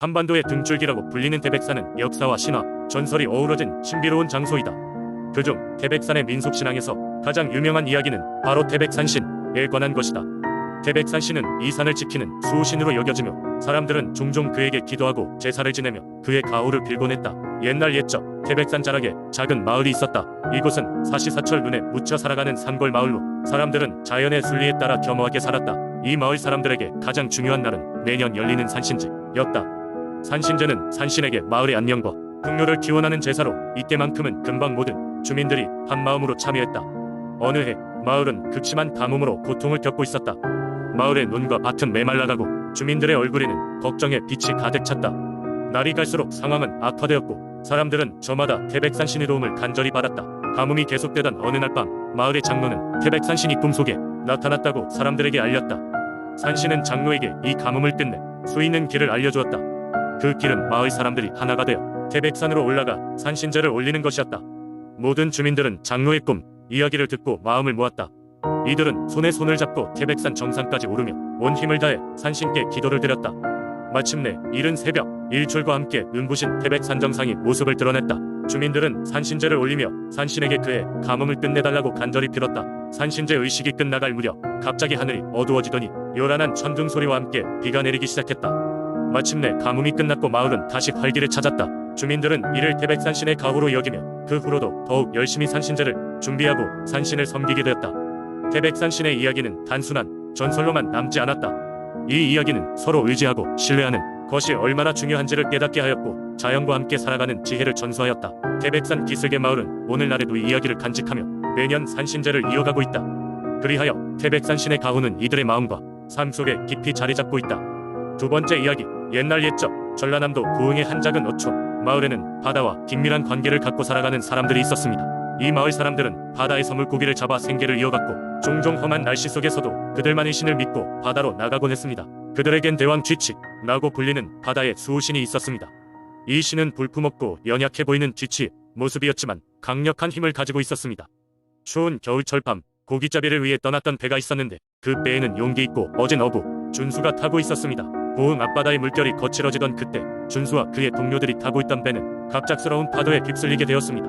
한반도의 등줄기라고 불리는 태백산은 역사와 신화, 전설이 어우러진 신비로운 장소이다. 그중 태백산의 민속신앙에서 가장 유명한 이야기는 바로 태백산신에 관한 것이다. 태백산신은 이 산을 지키는 수호신으로 여겨지며 사람들은 종종 그에게 기도하고 제사를 지내며 그의 가호를 빌곤 했다. 옛날 옛적 태백산 자락에 작은 마을이 있었다. 이곳은 사시사철 눈에 묻혀 살아가는 산골 마을로 사람들은 자연의 순리에 따라 겸허하게 살았다. 이 마을 사람들에게 가장 중요한 날은 매년 열리는 산신제였다. 산신제는 산신에게 마을의 안녕과 풍요를 기원하는 제사로 이때만큼은 금방 모든 주민들이 한마음으로 참여했다. 어느 해 마을은 극심한 가뭄으로 고통을 겪고 있었다. 마을의 논과 밭은 메말라가고 주민들의 얼굴에는 걱정의 빛이 가득 찼다. 날이 갈수록 상황은 악화되었고 사람들은 저마다 태백산신의 도움을 간절히 받았다. 가뭄이 계속되던 어느 날 밤 마을의 장로는 태백산신이 꿈속에 나타났다고 사람들에게 알렸다. 산신은 장로에게 이 가뭄을 끝내 수 있는 길을 알려주었다. 그 길은 마을 사람들이 하나가 되어 태백산으로 올라가 산신제를 올리는 것이었다. 모든 주민들은 장로의 꿈 이야기를 듣고 마음을 모았다. 이들은 손에 손을 잡고 태백산 정상까지 오르며 온 힘을 다해 산신께 기도를 드렸다. 마침내 이른 새벽 일출과 함께 눈부신 태백산 정상이 모습을 드러냈다. 주민들은 산신제를 올리며 산신에게 그의 가뭄을 끝내달라고 간절히 빌었다. 산신제 의식이 끝나갈 무렵 갑자기 하늘이 어두워지더니 요란한 천둥 소리와 함께 비가 내리기 시작했다. 마침내 가뭄이 끝났고 마을은 다시 활기를 찾았다. 주민들은 이를 태백산신의 가호로 여기며 그 후로도 더욱 열심히 산신제를 준비하고 산신을 섬기게 되었다. 태백산신의 이야기는 단순한 전설로만 남지 않았다. 이 이야기는 서로 의지하고 신뢰하는 것이 얼마나 중요한지를 깨닫게 하였고 자연과 함께 살아가는 지혜를 전수하였다. 태백산 기슭의 마을은 오늘날에도 이 이야기를 간직하며 매년 산신제를 이어가고 있다. 그리하여 태백산신의 가호는 이들의 마음과 삶 속에 깊이 자리 잡고 있다. 두 번째 이야기, 옛날 옛적 전라남도 고흥의 한 작은 어촌 마을에는 바다와 긴밀한 관계를 갖고 살아가는 사람들이 있었습니다. 이 마을 사람들은 바다에서 물고기를 잡아 생계를 이어갔고 종종 험한 날씨 속에서도 그들만의 신을 믿고 바다로 나가곤 했습니다. 그들에겐 대왕 쥐치라고 불리는 바다의 수호신이 있었습니다. 이 신은 볼품없고 연약해 보이는 쥐치 모습이었지만 강력한 힘을 가지고 있었습니다. 추운 겨울철 밤 고깃잡이를 위해 떠났던 배가 있었는데 그 배에는 용기 있고 어진 어부 준수가 타고 있었습니다. 고흥 앞바다의 물결이 거칠어지던 그때 준수와 그의 동료들이 타고 있던 배는 갑작스러운 파도에 휩쓸리게 되었습니다.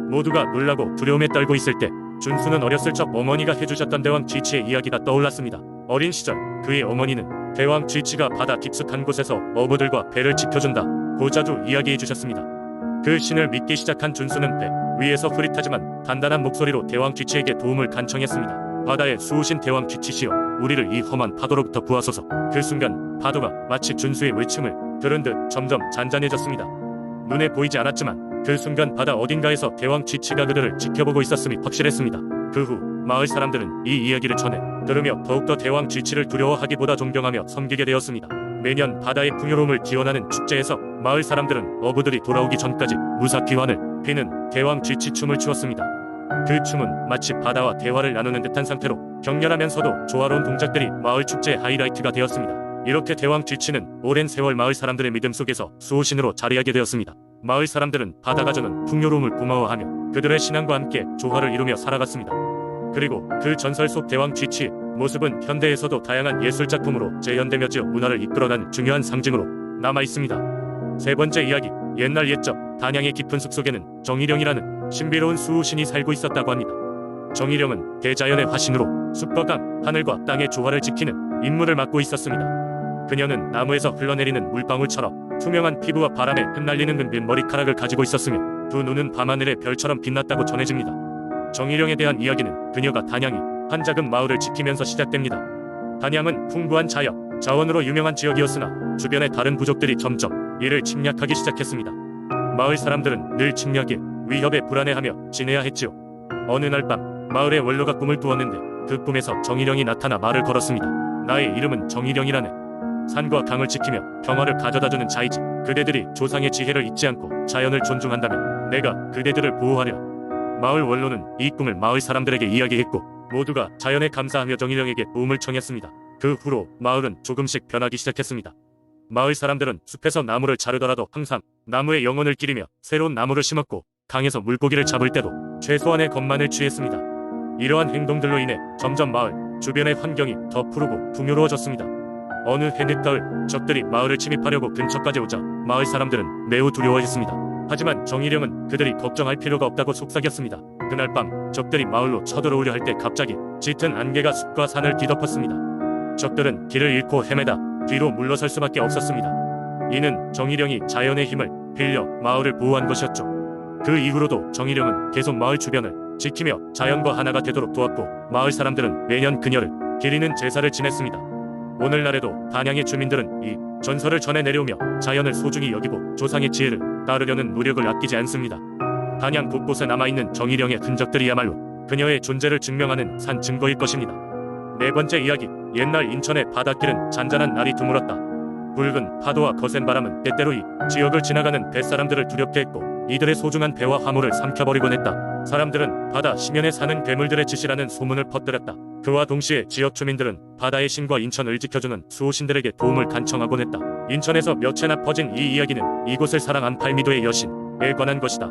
모두가 놀라고 두려움에 떨고 있을 때 준수는 어렸을 적 어머니가 해주셨던 대왕 쥐치의 이야기가 떠올랐습니다. 어린 시절 그의 어머니는 대왕 쥐치가 바다 깊숙한 곳에서 어부들과 배를 지켜준다고 자주 이야기해 주셨습니다. 그 신을 믿기 시작한 준수는 배 위에서 흐릿하지만 단단한 목소리로 대왕 쥐치에게 도움을 간청했습니다. 바다의 수호신 대왕 쥐치시여, 우리를 이 험한 파도로부터 구하소서. 그 순간 파도가 마치 준수의 외침을 들은 듯 점점 잔잔해졌습니다. 눈에 보이지 않았지만 그 순간 바다 어딘가에서 대왕 쥐치가 그들을 지켜보고 있었음이 확실했습니다. 그 후 마을 사람들은 이 이야기를 전해 들으며 더욱더 대왕 쥐치를 두려워하기보다 존경하며 섬기게 되었습니다. 매년 바다의 풍요로움을 기원하는 축제에서 마을 사람들은 어부들이 돌아오기 전까지 무사귀환을 비는 대왕 쥐치 춤을 추었습니다. 그 춤은 마치 바다와 대화를 나누는 듯한 상태로 격렬하면서도 조화로운 동작들이 마을 축제의 하이라이트가 되었습니다. 이렇게 대왕 쥐치는 오랜 세월 마을 사람들의 믿음 속에서 수호신으로 자리하게 되었습니다. 마을 사람들은 바다가 주는 풍요로움을 고마워하며 그들의 신앙과 함께 조화를 이루며 살아갔습니다. 그리고 그 전설 속 대왕 쥐치의 모습은 현대에서도 다양한 예술작품으로 재현되며 지역 문화를 이끌어가는 중요한 상징으로 남아있습니다. 세 번째 이야기, 옛날 옛적 단양의 깊은 숲속에는 정일영이라는 신비로운 수호신이 살고 있었다고 합니다. 정일영은 대자연의 화신으로 숲과 강, 하늘과 땅의 조화를 지키는 임무를 맡고 있었습니다. 그녀는 나무에서 흘러내리는 물방울처럼 투명한 피부와 바람에 흩날리는 은빛 머리카락을 가지고 있었으며 두 눈은 밤하늘의 별처럼 빛났다고 전해집니다. 정일영에 대한 이야기는 그녀가 단양의 한 작은 마을을 지키면서 시작됩니다. 단양은 풍부한 자연, 자원으로 유명한 지역이었으나 주변의 다른 부족들이 점점 이를 침략하기 시작했습니다. 마을 사람들은 늘 침략에 위협에 불안해하며 지내야 했지요. 어느 날 밤 마을의 원로가 꿈을 꾸었는데 그 꿈에서 정일영이 나타나 말을 걸었습니다. 나의 이름은 정일영이라네. 산과 강을 지키며 평화를 가져다주는 자이지. 그대들이 조상의 지혜를 잊지 않고 자연을 존중한다면 내가 그대들을 보호하리라. 마을 원로는 이 꿈을 마을 사람들에게 이야기했고 모두가 자연에 감사하며 정일영에게 도움을 청했습니다. 그 후로 마을은 조금씩 변하기 시작했습니다. 마을 사람들은 숲에서 나무를 자르더라도 항상 나무의 영혼을 기리며 새로운 나무를 심었고 강에서 물고기를 잡을 때도 최소한의 것만을 취했습니다. 이러한 행동들로 인해 점점 마을 주변의 환경이 더 푸르고 풍요로워졌습니다. 어느 해 늦가을 적들이 마을을 침입하려고 근처까지 오자 마을 사람들은 매우 두려워했습니다. 하지만 정일영은 그들이 걱정할 필요가 없다고 속삭였습니다. 그날 밤 적들이 마을로 쳐들어오려 할 때 갑자기 짙은 안개가 숲과 산을 뒤덮었습니다. 적들은 길을 잃고 헤매다 뒤로 물러설 수밖에 없었습니다. 이는 정일영이 자연의 힘을 빌려 마을을 보호한 것이었죠. 그 이후로도 정일영은 계속 마을 주변을 지키며 자연과 하나가 되도록 도왔고 마을 사람들은 매년 그녀를 기리는 제사를 지냈습니다. 오늘날에도 단양의 주민들은 이 전설을 전해 내려오며 자연을 소중히 여기고 조상의 지혜를 따르려는 노력을 아끼지 않습니다. 단양 곳곳에 남아있는 정일영의 흔적들이야말로 그녀의 존재를 증명하는 산 증거일 것입니다. 네 번째 이야기. 옛날 인천의 바닷길은 잔잔한 날이 드물었다. 붉은 파도와 거센 바람은 때때로 이 지역을 지나가는 뱃사람들을 두렵게 했고 이들의 소중한 배와 화물을 삼켜버리곤 했다. 사람들은 바다 심연에 사는 괴물들의 짓이라는 소문을 퍼뜨렸다. 그와 동시에 지역 주민들은 바다의 신과 인천을 지켜주는 수호신들에게 도움을 간청하곤 했다. 인천에서 몇 해나 퍼진 이 이야기는 이곳을 사랑한 팔미도의 여신에 관한 것이다.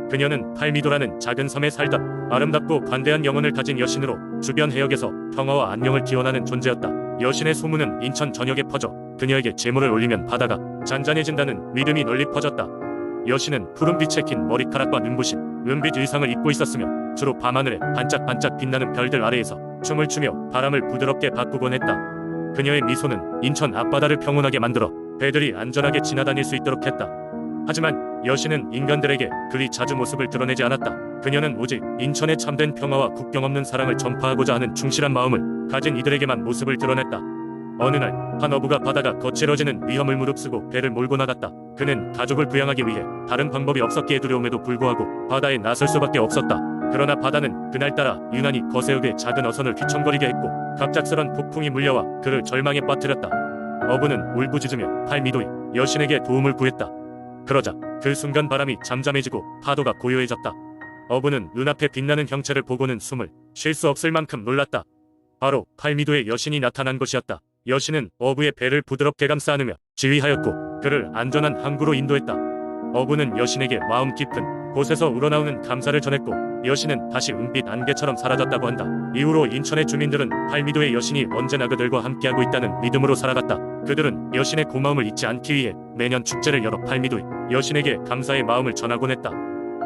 그녀는 팔미도라는 작은 섬에 살던 아름답고 관대한 영혼을 가진 여신으로 주변 해역에서 평화와 안녕을 기원하는 존재였다. 여신의 소문은 인천 전역에 퍼져 그녀에게 제물을 올리면 바다가 잔잔해진다는 믿음이 널리 퍼졌다. 여신은 푸른빛에 긴 머리카락과 눈부신 은빛 의상을 입고 있었으며 주로 밤하늘에 반짝반짝 빛나는 별들 아래에서 춤을 추며 바람을 부드럽게 바꾸곤 했다. 그녀의 미소는 인천 앞바다를 평온하게 만들어 배들이 안전하게 지나다닐 수 있도록 했다. 하지만 여신은 인간들에게 그리 자주 모습을 드러내지 않았다. 그녀는 오직 인천의 참된 평화와 국경 없는 사랑을 전파하고자 하는 충실한 마음을 가진 이들에게만 모습을 드러냈다. 어느 날 한 어부가 바다가 거칠어지는 위험을 무릅쓰고 배를 몰고 나갔다. 그는 가족을 부양하기 위해 다른 방법이 없었기에 두려움에도 불구하고 바다에 나설 수밖에 없었다. 그러나 바다는 그날따라 유난히 거세게 작은 어선을 휘청거리게 했고 갑작스런 폭풍이 물려와 그를 절망에 빠뜨렸다. 어부는 울부짖으며 팔미도의 여신에게 도움을 구했다. 그러자 그 순간 바람이 잠잠해지고 파도가 고요해졌다. 어부는 눈앞에 빛나는 형체를 보고는 숨을 쉴 수 없을 만큼 놀랐다. 바로 팔미도의 여신이 나타난 것이었다. 여신은 어부의 배를 부드럽게 감싸 안으며 지휘하였고 그를 안전한 항구로 인도했다. 어부는 여신에게 마음 깊은 곳에서 우러나오는 감사를 전했고 여신은 다시 은빛 안개처럼 사라졌다고 한다. 이후로 인천의 주민들은 팔미도의 여신이 언제나 그들과 함께하고 있다는 믿음으로 살아갔다. 그들은 여신의 고마움을 잊지 않기 위해 매년 축제를 열어 팔미도의 여신에게 감사의 마음을 전하곤 했다.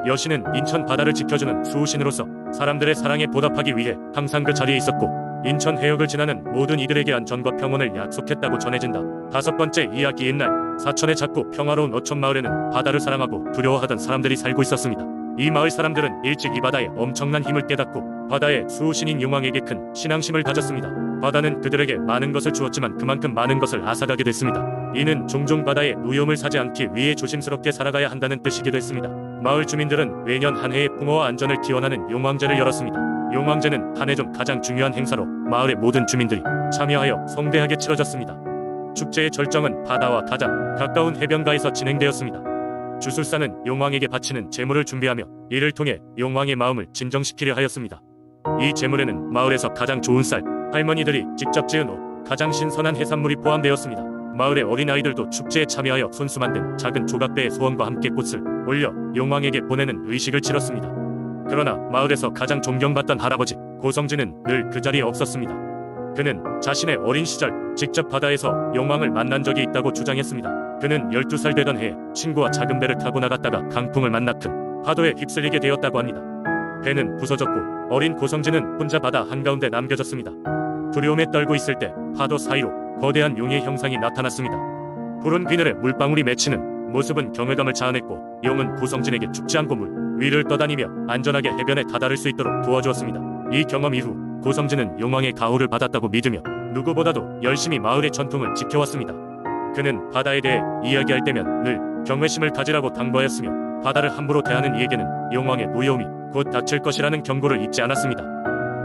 여신은 인천 바다를 지켜주는 수호신으로서 사람들의 사랑에 보답하기 위해 항상 그 자리에 있었고 인천 해역을 지나는 모든 이들에게 안전과 평온을 약속했다고 전해진다. 다섯 번째 이야기. 옛날 사천의 작고 평화로운 어촌 마을에는 바다를 사랑하고 두려워하던 사람들이 살고 있었습니다. 이 마을 사람들은 일찍 이 바다의 엄청난 힘을 깨닫고 바다의 수호신인 용왕에게 큰 신앙심을 가졌습니다. 바다는 그들에게 많은 것을 주었지만 그만큼 많은 것을 앗아가게 됐습니다. 이는 종종 바다의 위험을 사지 않기 위해 조심스럽게 살아가야 한다는 뜻이기도 했습니다. 마을 주민들은 매년 한 해의 풍어와 안전을 기원하는 용왕제를 열었습니다. 용왕제는 한 해 중 가장 중요한 행사로 마을의 모든 주민들이 참여하여 성대하게 치러졌습니다. 축제의 절정은 바다와 가장 가까운 해변가에서 진행되었습니다. 주술사는 용왕에게 바치는 제물을 준비하며 이를 통해 용왕의 마음을 진정시키려 하였습니다. 이 제물에는 마을에서 가장 좋은 쌀, 할머니들이 직접 지은 옷, 가장 신선한 해산물이 포함되었습니다. 마을의 어린아이들도 축제에 참여하여 손수 만든 작은 조각배의 소원과 함께 꽃을 올려 용왕에게 보내는 의식을 치렀습니다. 그러나 마을에서 가장 존경받던 할아버지 고성진은 늘 그 자리에 없었습니다. 그는 자신의 어린 시절 직접 바다에서 용왕을 만난 적이 있다고 주장했습니다. 그는 12살 되던 해에 친구와 작은 배를 타고 나갔다가 강풍을 만나 큰 파도에 휩쓸리게 되었다고 합니다. 배는 부서졌고 어린 고성진은 혼자 바다 한가운데 남겨졌습니다. 두려움에 떨고 있을 때 파도 사이로 거대한 용의 형상이 나타났습니다. 푸른 비늘에 물방울이 맺히는 모습은 경외감을 자아냈고 용은 고성진에게 죽지 않고 물 위를 떠다니며 안전하게 해변에 다다를 수 있도록 도와주었습니다. 이 경험 이후 고성진은 용왕의 가호를 받았다고 믿으며 누구보다도 열심히 마을의 전통을 지켜왔습니다. 그는 바다에 대해 이야기할 때면 늘 경외심을 가지라고 당부하였으며 바다를 함부로 대하는 이에게는 용왕의 무여움이 곧 닥칠 것이라는 경고를 잊지 않았습니다.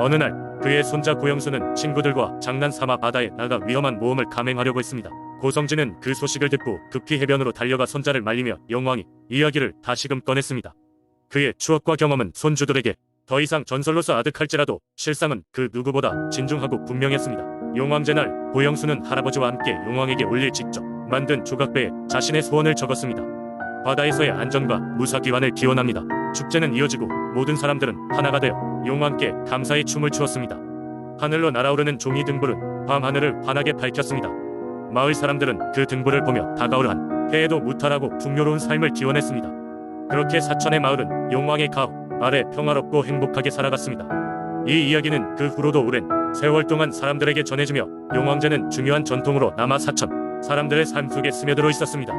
어느 날 그의 손자 고영수는 친구들과 장난삼아 바다에 나가 위험한 모험을 감행하려고 했습니다. 고성진은 그 소식을 듣고 급히 해변으로 달려가 손자를 말리며 용왕이 이야기를 다시금 꺼냈습니다. 그의 추억과 경험은 손주들에게 더 이상 전설로서 아득할지라도 실상은 그 누구보다 진중하고 분명했습니다. 용왕제 날 고영수는 할아버지와 함께 용왕에게 올릴 직접 만든 조각배에 자신의 소원을 적었습니다. 바다에서의 안전과 무사기환을 기원합니다. 축제는 이어지고 모든 사람들은 하나가 되어 용왕께 감사의 춤을 추었습니다. 하늘로 날아오르는 종이 등불은 밤하늘을 환하게 밝혔습니다. 마을 사람들은 그 등불을 보며 다가올 한 해에도 무탈하고 풍요로운 삶을 기원했습니다. 그렇게 사천의 마을은 용왕의 가호 아래 평화롭고 행복하게 살아갔습니다. 이 이야기는 그 후로도 오랜 세월 동안 사람들에게 전해지며 용왕제는 중요한 전통으로 남아 사천 사람들의 삶 속에 스며들어 있었습니다.